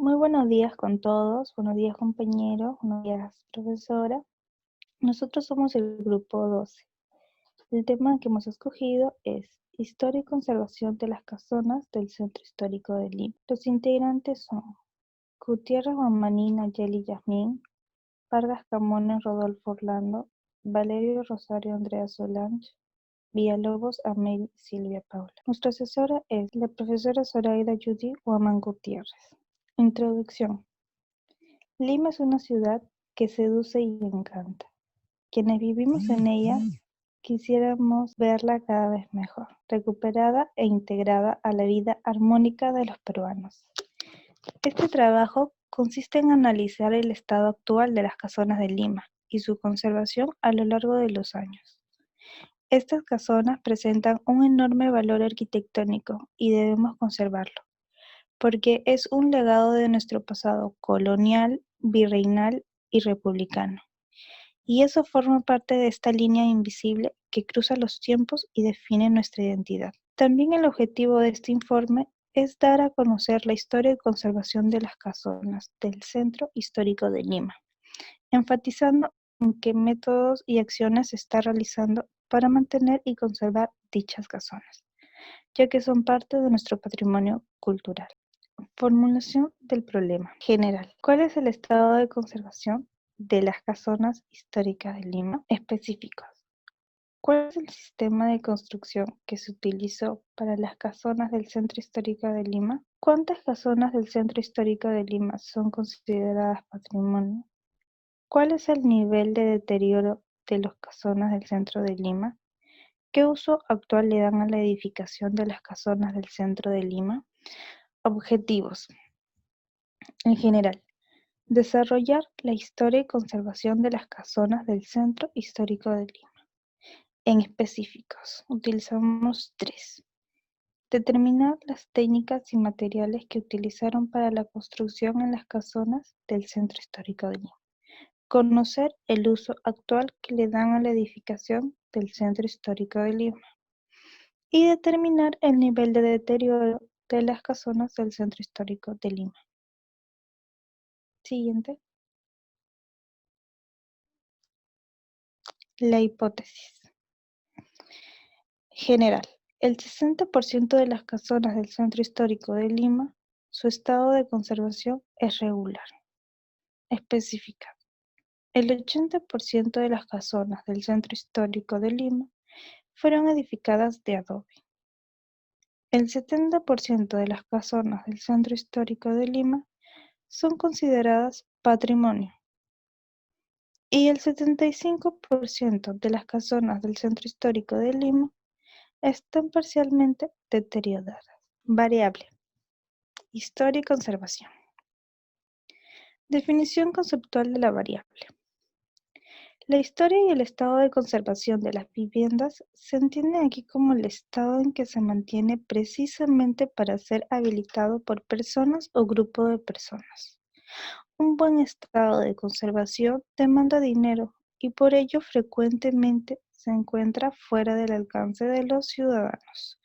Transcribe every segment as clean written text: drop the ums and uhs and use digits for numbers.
Muy buenos días con todos, buenos días compañeros, buenos días profesora. Nosotros somos el grupo 12. El tema que hemos escogido es Historia y conservación de las casonas del Centro Histórico de Lima. Los integrantes son Gutiérrez Guamaní Nayeli Yasmín, Vargas Camones Rodolfo Orlando, Valerio Rosario Andrea Solange, Villalobos Amel Silvia Paula. Nuestra asesora es la profesora Zoraida Judy Guamán Gutiérrez. Introducción. Lima es una ciudad que seduce y encanta. Quienes vivimos en ella quisiéramos verla cada vez mejor, recuperada e integrada a la vida armónica de los peruanos. Este trabajo consiste en analizar el estado actual de las casonas de Lima y su conservación a lo largo de los años. Estas casonas presentan un enorme valor arquitectónico y debemos conservarlo, porque es un legado de nuestro pasado colonial, virreinal y republicano. Y eso forma parte de esta línea invisible que cruza los tiempos y define nuestra identidad. También el objetivo de este informe es dar a conocer la historia y conservación de las casonas del Centro Histórico de Lima, enfatizando en qué métodos y acciones se está realizando para mantener y conservar dichas casonas, ya que son parte de nuestro patrimonio cultural. Formulación del problema general. ¿Cuál es el estado de conservación de las casonas históricas de Lima? Específicos. ¿Cuál es el sistema de construcción que se utilizó para las casonas del Centro Histórico de Lima? ¿Cuántas casonas del Centro Histórico de Lima son consideradas patrimonio? ¿Cuál es el nivel de deterioro de las casonas del centro de Lima? ¿Qué uso actual le dan a la edificación de las casonas del centro de Lima? Objetivos. En general, desarrollar la historia y conservación de las casonas del Centro Histórico de Lima. En específicos, utilizamos 3. Determinar las técnicas y materiales que utilizaron para la construcción en las casonas del Centro Histórico de Lima. Conocer el uso actual que le dan a la edificación del Centro Histórico de Lima. Y determinar el nivel de deterioro de las casonas del Centro Histórico de Lima. Siguiente. La hipótesis. General. El 60% de las casonas del Centro Histórico de Lima, su estado de conservación es regular. Específica. El 80% de las casonas del Centro Histórico de Lima fueron edificadas de adobe. El 70% de las casonas del Centro Histórico de Lima son consideradas patrimonio. Y el 75% de las casonas del Centro Histórico de Lima están parcialmente deterioradas. Variable. Historia y conservación. Definición conceptual de la variable. La historia y el estado de conservación de las viviendas se entiende aquí como el estado en que se mantiene precisamente para ser habilitado por personas o grupo de personas. Un buen estado de conservación demanda dinero y por ello frecuentemente se encuentra fuera del alcance de los ciudadanos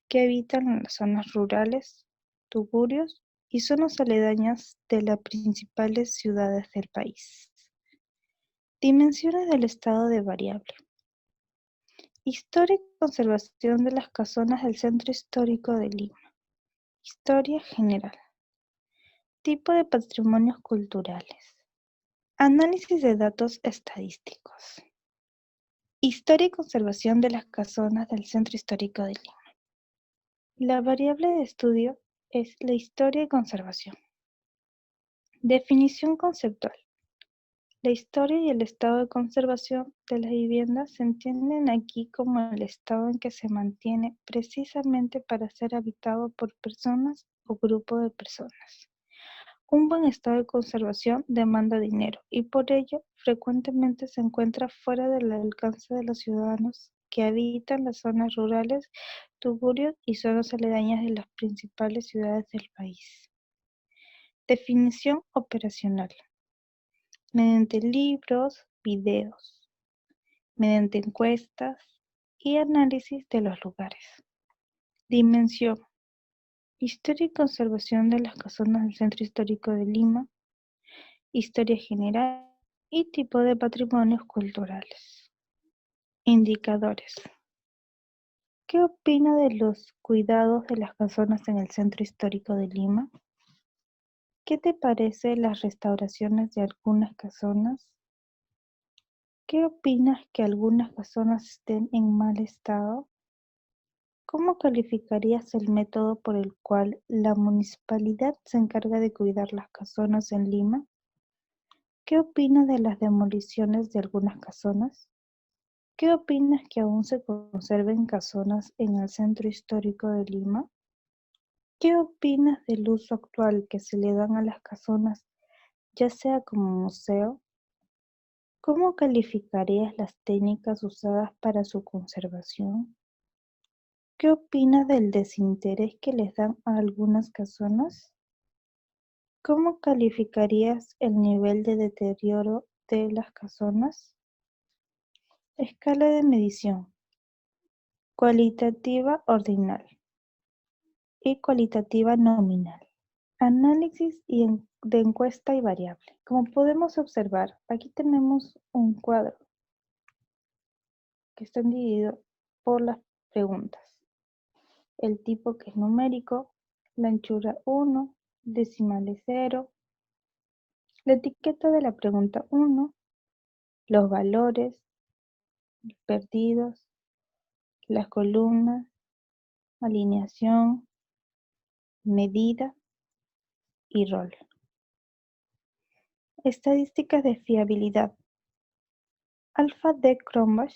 que habitan en las zonas rurales, tugurios y zonas aledañas de las principales ciudades del país. Dimensiones del estado de variable. Historia y conservación de las casonas del Centro Histórico de Lima. Historia general. Tipo de patrimonios culturales. Análisis de datos estadísticos. Historia y conservación de las casonas del Centro Histórico de Lima. La variable de estudio es la historia y conservación. Definición conceptual. La historia y el estado de conservación de las viviendas se entienden aquí como el estado en que se mantiene precisamente para ser habitado por personas o grupo de personas. Un buen estado de conservación demanda dinero y por ello frecuentemente se encuentra fuera del alcance de los ciudadanos que habitan las zonas rurales, tugurios y zonas aledañas de las principales ciudades del país. Definición operacional. Mediante libros, videos, mediante encuestas y análisis de los lugares. Dimensión. Historia y conservación de las casonas del Centro Histórico de Lima, historia general y tipo de patrimonios culturales. Indicadores. ¿Qué opina de los cuidados de las casonas en el Centro Histórico de Lima? ¿Qué te parece las restauraciones de algunas casonas? ¿Qué opinas que algunas casonas estén en mal estado? ¿Cómo calificarías el método por el cual la municipalidad se encarga de cuidar las casonas en Lima? ¿Qué opinas de las demoliciones de algunas casonas? ¿Qué opinas que aún se conserven casonas en el Centro Histórico de Lima? ¿Qué opinas del uso actual que se le dan a las casonas, ya sea como museo? ¿Cómo calificarías las técnicas usadas para su conservación? ¿Qué opinas del desinterés que les dan a algunas casonas? ¿Cómo calificarías el nivel de deterioro de las casonas? Escala de medición: cualitativa ordinal y cualitativa nominal. Análisis de encuesta y variable. Como podemos observar, aquí tenemos un cuadro que está dividido por las preguntas. El tipo, que es numérico, la anchura 1, decimales 0, la etiqueta de la pregunta 1, los valores perdidos, las columnas, alineación, medida y rol. Estadísticas de fiabilidad. Alfa de Cronbach,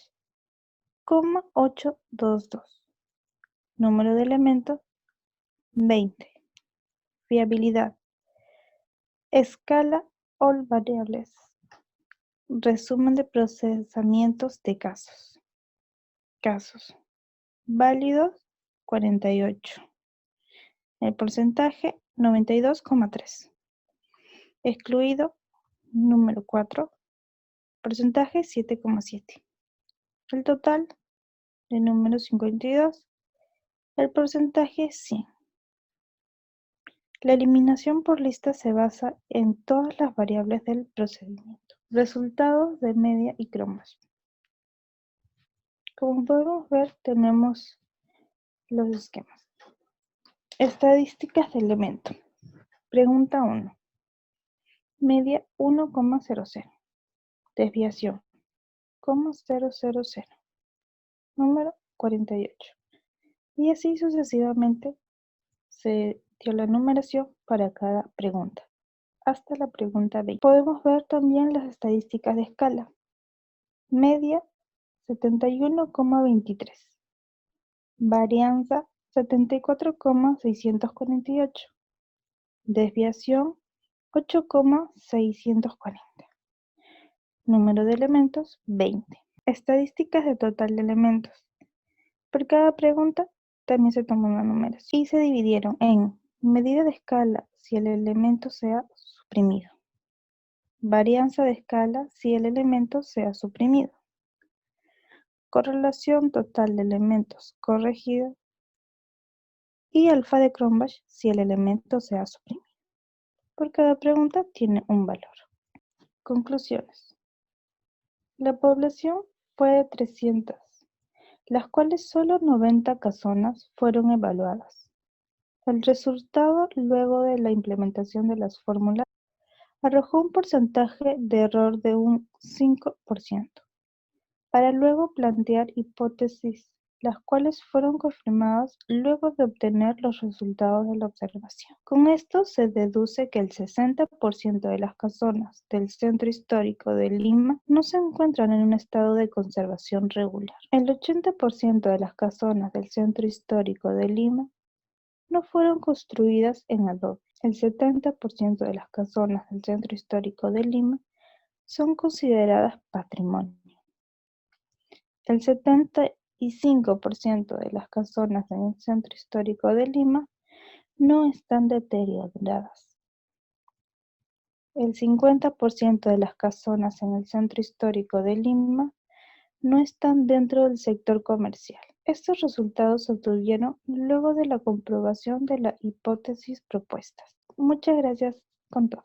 822. Número de elementos, 20. Fiabilidad. Escala all variables. Resumen de procesamientos de casos. Casos válidos, 48. El porcentaje, 92,3. Excluido, número 4. Porcentaje, 7,7. El total de número 52. El porcentaje, 100. La eliminación por lista se basa en todas las variables del procedimiento. Resultados de media y Cronbach. Como podemos ver, tenemos los esquemas. Estadísticas de elemento. Pregunta 1. Media 1,00. Desviación 0,000. Número 48. Y así sucesivamente se dio la numeración para cada pregunta, hasta la pregunta 20. Podemos ver también las estadísticas de escala. Media 71,23. Varianza 74,648. Desviación 8,640. Número de elementos 20. Estadísticas de total de elementos. Por cada pregunta también se tomó una numeración y se dividieron en medida de escala si el elemento sea suprimido, varianza de escala si el elemento sea suprimido, correlación total de elementos corregido y alfa de Cronbach si el elemento sea suprimido. Por cada pregunta tiene un valor. Conclusiones. La población fue de 300, las cuales solo 90 casonas fueron evaluadas. El resultado, luego de la implementación de las fórmulas, arrojó un porcentaje de error de un 5%, para luego plantear hipótesis, las cuales fueron confirmadas luego de obtener los resultados de la observación. Con esto se deduce que el 60% de las casonas del Centro Histórico de Lima no se encuentran en un estado de conservación regular. El 80% de las casonas del Centro Histórico de Lima no fueron construidas en adobe. El 70% de las casonas del Centro Histórico de Lima son consideradas patrimonio. El 75% de las casonas en el Centro Histórico de Lima no están deterioradas. El 50% de las casonas en el Centro Histórico de Lima no están dentro del sector comercial. Estos resultados se obtuvieron luego de la comprobación de la hipótesis propuestas. Muchas gracias con todo.